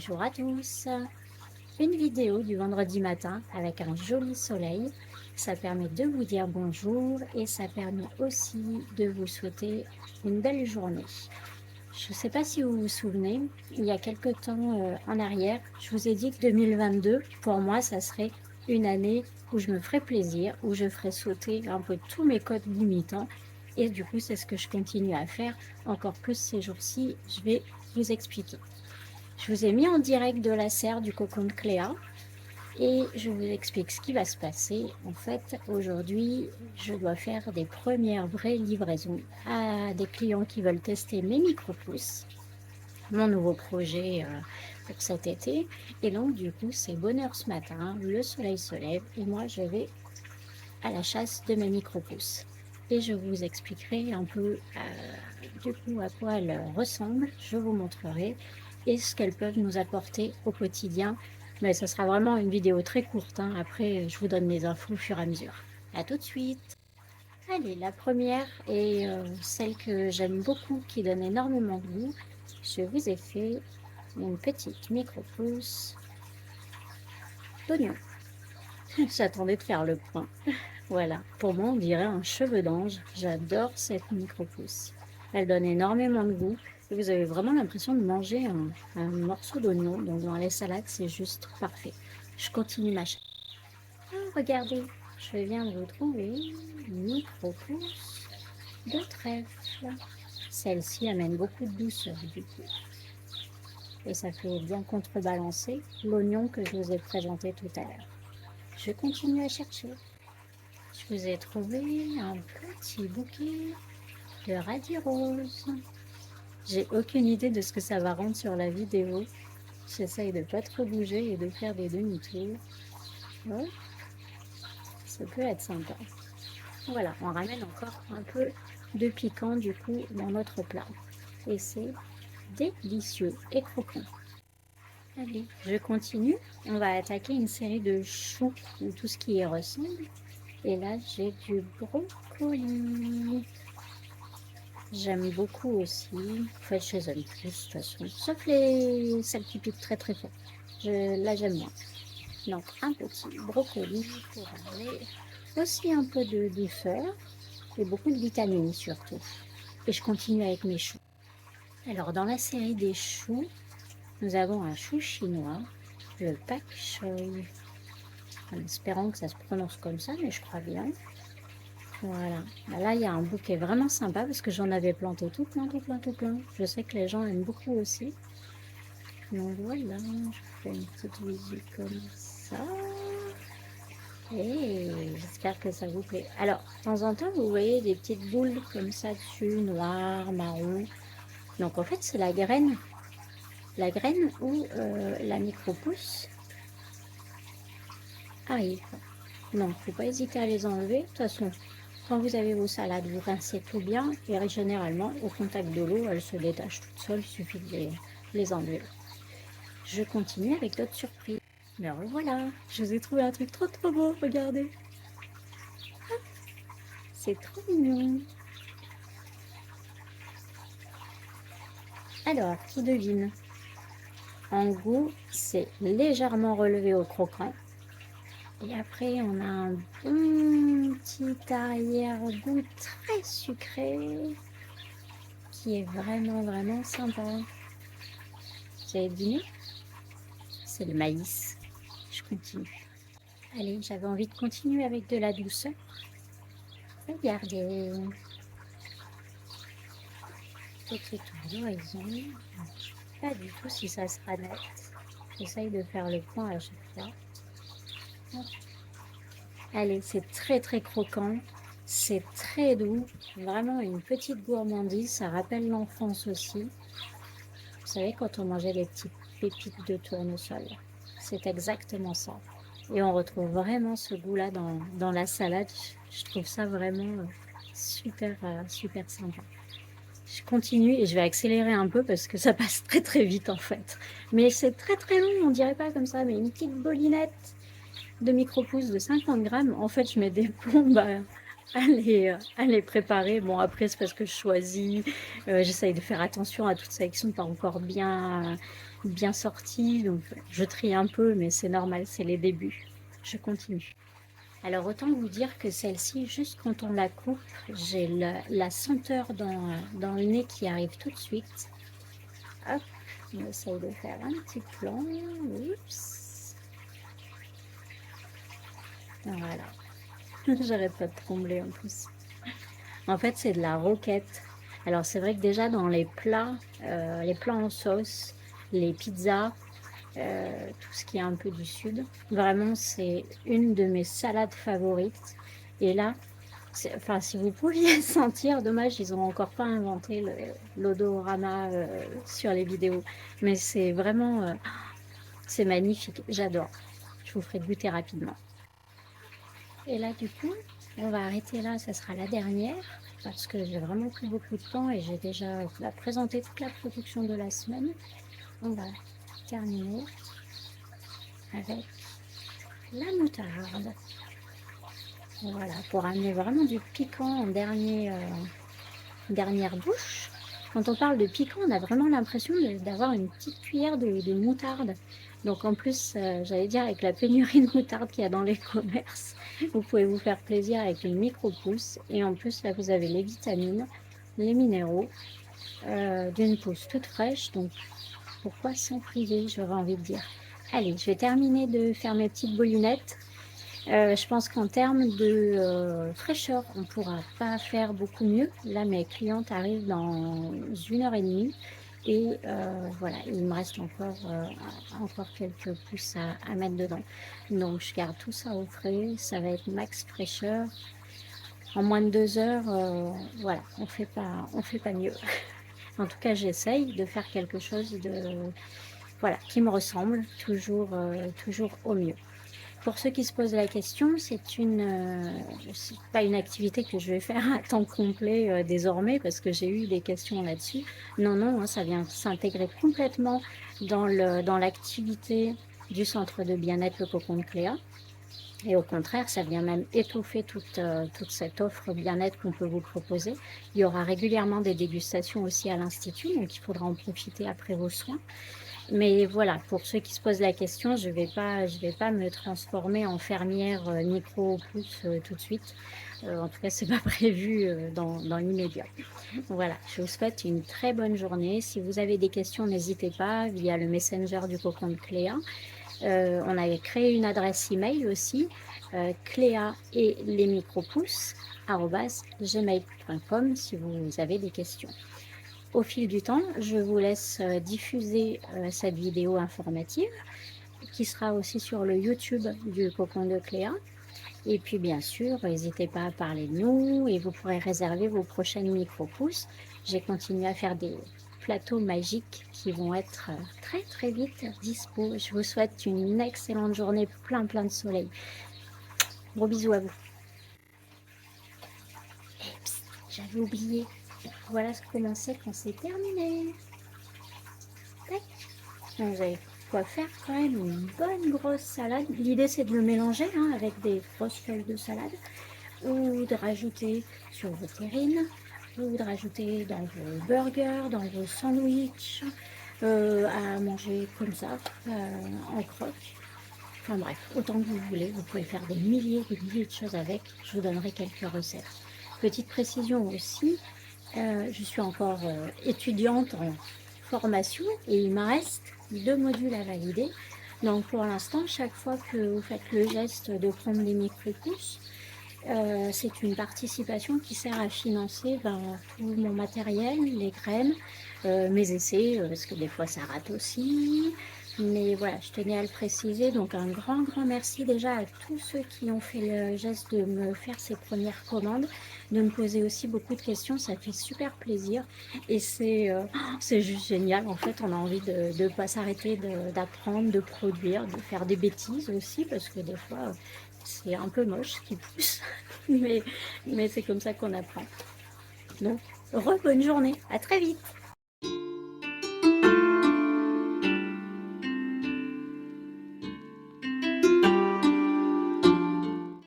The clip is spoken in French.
Bonjour à tous. Une vidéo du vendredi matin avec un joli soleil. Ça permet de vous dire bonjour et ça permet aussi de vous souhaiter une belle journée. Je ne sais pas si vous vous souvenez, il y a quelque temps en arrière, je vous ai dit que 2022, pour moi, ça serait une année où je me ferais plaisir, où je ferais sauter un peu tous mes codes limitants. Et du coup, c'est ce que je continue à faire. Encore plus ces jours-ci, je vais vous expliquer. Je vous ai mis en direct de la serre du cocon de Cléa et je vous explique ce qui va se passer. En fait, aujourd'hui, je dois faire des premières vraies livraisons à des clients qui veulent tester mes micro-pousses, mon nouveau projet pour cet été. Et donc, du coup, c'est bonheur ce matin, le soleil se lève et moi, je vais à la chasse de mes micro-pousses. Et je vous expliquerai un peu du coup à quoi elles ressemblent, je vous montrerai et ce qu'elles peuvent nous apporter au quotidien. Mais ce sera vraiment une vidéo très courte, hein. Après, je vous donne les infos au fur et à mesure. À tout de suite. Allez, la première est celle que j'aime beaucoup, qui donne énormément de goût. Je vous ai fait une petite micro-pousse d'oignon. J'attendais de faire le point. Voilà, pour moi, on dirait un cheveu d'ange. J'adore cette micro-pousse. Elle donne énormément de goût et vous avez vraiment l'impression de manger un morceau d'oignon. Donc, dans les salades, c'est juste parfait. Je continue ma chaîne. Oh, regardez, je viens de vous trouver une micro-pousse de trèfle. Celle-ci amène beaucoup de douceur du coup. Et ça fait bien contrebalancer l'oignon que je vous ai présenté tout à l'heure. Je continue à chercher. Je vous ai trouvé un petit bouquet de radis rose. J'ai aucune idée de ce que ça va rendre sur la vidéo. J'essaye de pas trop bouger et de faire des demi-tours. Ouais, ça peut être sympa. Voilà, on ramène encore un peu de piquant du coup dans notre plat. Et c'est délicieux et croquant. Allez, je continue. On va attaquer une série de choux ou tout ce qui y ressemble. Et là, j'ai du brocoli. J'aime beaucoup aussi. En fait, je les aime tous, de toute façon. Sauf celles qui piquent très très fort. Là, j'aime moins. Donc, un petit brocoli pour amener aussi un peu de douceur et beaucoup de vitamines surtout. Et je continue avec mes choux. Alors, dans la série des choux, nous avons un chou chinois, le pak choy. En espérant que ça se prononce comme ça, mais je crois bien. Voilà. Là, il y a un bouquet vraiment sympa parce que j'en avais planté tout plein, tout plein, tout plein. Je sais que les gens aiment beaucoup aussi. Donc voilà, je fais une petite visite comme ça. Et j'espère que ça vous plaît. Alors, de temps en temps, vous voyez des petites boules comme ça dessus, noires, marron. Donc en fait, c'est la graine. La graine où la micro-pousse arrive. Non, il ne faut pas hésiter à les enlever. De toute façon, quand vous avez vos salades, vous rincez tout bien et généralement, au contact de l'eau, elles se détachent toutes seules, il suffit de les enlever. Je continue avec d'autres surprises. Alors voilà, je vous ai trouvé un truc trop trop beau, regardez. C'est trop mignon. Alors, qui devine? En goût, c'est légèrement relevé au croquant. Et après, on a un bon petit arrière-goût très sucré qui est vraiment, vraiment sympa. Vous avez deviné? C'est le maïs. Je continue. Allez, j'avais envie de continuer avec de la douceur. Regardez. Petit tour d'horizon. Pas du tout si ça sera net. J'essaye de faire le point à chaque fois. Hop. Allez, c'est très très croquant. C'est très doux. Vraiment une petite gourmandise. Ça rappelle l'enfance aussi. Vous savez, quand on mangeait les petites pépites de tournesol. C'est exactement ça. Et on retrouve vraiment ce goût-là dans la salade. Je trouve ça vraiment super, super sympa. Je continue et je vais accélérer un peu parce que ça passe très très vite en fait. Mais c'est très très long, on dirait pas comme ça, mais une petite bolinette de micro-pousses de 50 grammes. En fait, je mets des plombes à les préparer. Bon, après, c'est parce que je choisis, j'essaye de faire attention à toutes celles qui sont pas encore bien sorties. Donc, je trie un peu, mais c'est normal, c'est les débuts. Je continue. Alors, autant vous dire que celle-ci, juste quand on la coupe, j'ai la senteur dans le nez qui arrive tout de suite. Hop, on essaye de faire un petit plan. Oups. Voilà. J'arrête pas de trembler en plus. En fait, c'est de la roquette. Alors, c'est vrai que déjà dans les plats en sauce, les pizzas, tout ce qui est un peu du sud, vraiment, c'est une de mes salades favorites. Et là, enfin, si vous pouviez sentir, dommage, ils n'ont encore pas inventé l'odorama sur les vidéos. Mais c'est vraiment, c'est magnifique, j'adore. Je vous ferai goûter rapidement. Et là, du coup, on va arrêter là, ça sera la dernière, parce que j'ai vraiment pris beaucoup de temps et j'ai déjà présenté toute la production de la semaine. On va terminer avec la moutarde. Voilà, pour amener vraiment du piquant en dernière bouche. Quand on parle de piquant, on a vraiment l'impression d'avoir une petite cuillère de moutarde. Donc en plus, j'allais dire, avec la pénurie de moutarde qu'il y a dans les commerces, vous pouvez vous faire plaisir avec une micro-pousse. Et en plus, là, vous avez les vitamines, les minéraux, d'une pousse toute fraîche. Donc pourquoi s'en priver, j'aurais envie de dire. Allez, je vais terminer de faire mes petites boulinettes. Je pense qu'en termes de fraîcheur, on ne pourra pas faire beaucoup mieux. Là, mes clientes arrivent dans 1 heure et demie et voilà, il me reste encore quelques pousses à mettre dedans. Donc, je garde tout ça au frais. Ça va être max fraîcheur. En moins de 2 heures, voilà, on fait pas mieux. En tout cas, j'essaye de faire quelque chose voilà, qui me ressemble, toujours au mieux. Pour ceux qui se posent la question, c'est pas une activité que je vais faire à temps complet désormais parce que j'ai eu des questions là-dessus. Non, non, hein, ça vient s'intégrer complètement dans l'activité du centre de bien-être Le Cocon de Cléa. Et au contraire, ça vient même étoffer toute cette offre bien-être qu'on peut vous proposer. Il y aura régulièrement des dégustations aussi à l'Institut, donc il faudra en profiter après vos soins. Mais voilà, pour ceux qui se posent la question, je vais pas me transformer en fermière micro-pousse tout de suite. En tout cas, c'est pas prévu dans l'immédiat. Voilà, je vous souhaite une très bonne journée. Si vous avez des questions, n'hésitez pas via le messenger du Cocon de Cléa. On avait créé une adresse email aussi, cléa et les micropousses @gmail.com si vous avez des questions. Au fil du temps, je vous laisse diffuser cette vidéo informative qui sera aussi sur le YouTube du Cocon de Cléa. Et puis bien sûr, n'hésitez pas à parler de nous et vous pourrez réserver vos prochaines micro-pousses. J'ai continué à faire des plateaux magiques qui vont être très très vite dispo. Je vous souhaite une excellente journée, plein de soleil. Gros bisous à vous. Et psst, j'avais oublié. Voilà comment c'est quand c'est terminé. Tac. Donc, vous avez quoi faire quand même une bonne grosse salade. L'idée c'est de le mélanger hein, avec des grosses feuilles de salade ou de rajouter sur vos terrines ou de rajouter dans vos burgers, dans vos sandwichs, à manger comme ça, en croque. Enfin bref, autant que vous voulez, vous pouvez faire des milliers de choses avec. Je vous donnerai quelques recettes. Petite précision aussi, je suis encore étudiante en formation et il me reste 2 modules à valider. Donc pour l'instant, chaque fois que vous faites le geste de prendre des micro-pousses, c'est une participation qui sert à financer tout mon matériel, les graines, mes essais, parce que des fois ça rate aussi. Mais voilà, je tenais à le préciser. Donc un grand merci déjà à tous ceux qui ont fait le geste de me faire ces premières commandes, de me poser aussi beaucoup de questions. Ça fait super plaisir et c'est juste génial. En fait, on a envie de ne pas s'arrêter d'apprendre, de produire, de faire des bêtises aussi parce que des fois c'est un peu moche ce qui pousse, mais c'est comme ça qu'on apprend. Donc, bonne journée, à très vite!